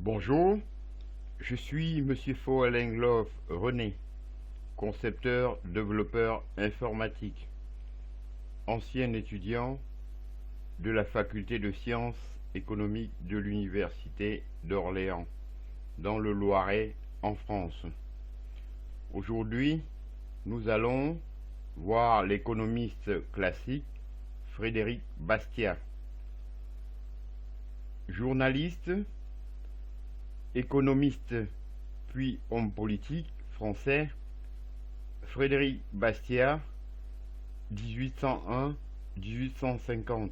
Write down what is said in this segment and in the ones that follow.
Bonjour, je suis Monsieur Foelengloff René, concepteur, développeur informatique, ancien étudiant de la faculté de sciences économiques de l'Université d'Orléans, dans le Loiret, en France. Aujourd'hui, nous allons voir l'économiste classique Frédéric Bastiat. Journaliste, économiste puis homme politique français, Frédéric Bastiat, 1801-1850,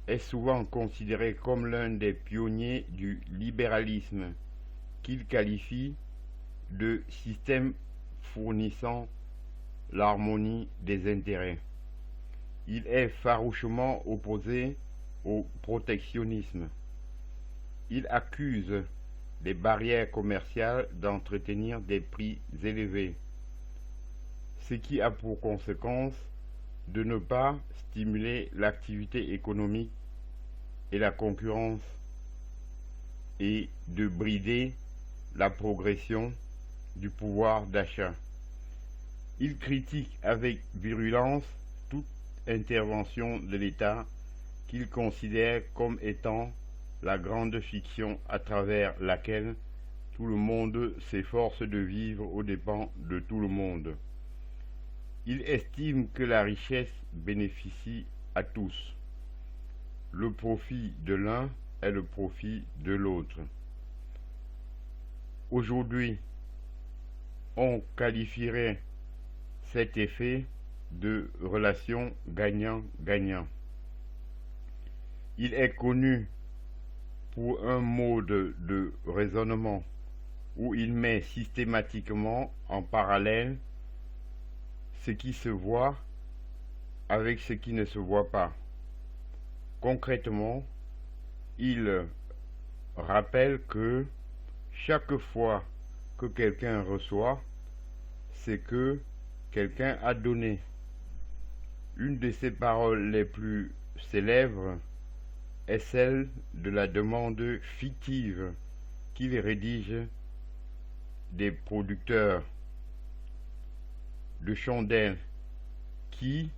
est souvent considéré comme l'un des pionniers du libéralisme, qu'il qualifie de système fournissant l'harmonie des intérêts. Il est farouchement opposé au protectionnisme. Il accuse les barrières commerciales d'entretenir des prix élevés, ce qui a pour conséquence de ne pas stimuler l'activité économique et la concurrence et de brider la progression du pouvoir d'achat. Il critique avec virulence toute intervention de l'État qu'il considère comme étant la grande fiction à travers laquelle tout le monde s'efforce de vivre aux dépens de tout le monde. Il estime que la richesse bénéficie à tous. Le profit de l'un est le profit de l'autre. Aujourd'hui, on qualifierait cet effet de relation gagnant-gagnant. Il est connu pour un mode de raisonnement où il met systématiquement en parallèle ce qui se voit avec ce qui ne se voit pas. Concrètement, il rappelle que chaque fois que quelqu'un reçoit, c'est que quelqu'un a donné. Une de ses paroles les plus célèbres est celle de la demande fictive qu'il rédige des producteurs de chandelles qui,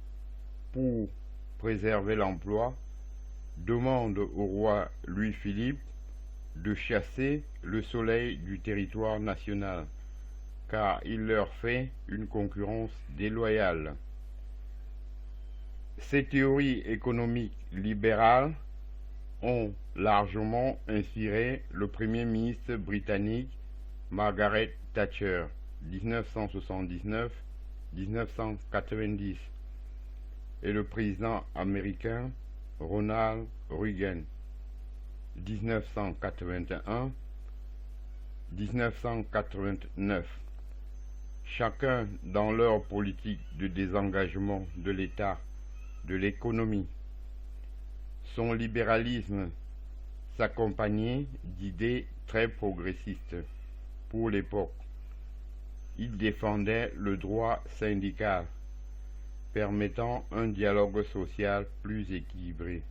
pour préserver l'emploi, demandent au roi Louis-Philippe de chasser le soleil du territoire national, car il leur fait une concurrence déloyale. Ces théories économiques libérales ont largement inspiré le Premier ministre britannique Margaret Thatcher, 1979-1990, et le président américain Ronald Reagan, 1981-1989, chacun dans leur politique de désengagement de l'État de l'économie. Son libéralisme s'accompagnait d'idées très progressistes pour l'époque. Il défendait le droit syndical, permettant un dialogue social plus équilibré,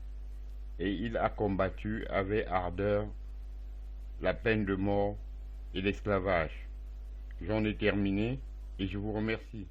et il a combattu avec ardeur la peine de mort et l'esclavage. J'en ai terminé et je vous remercie.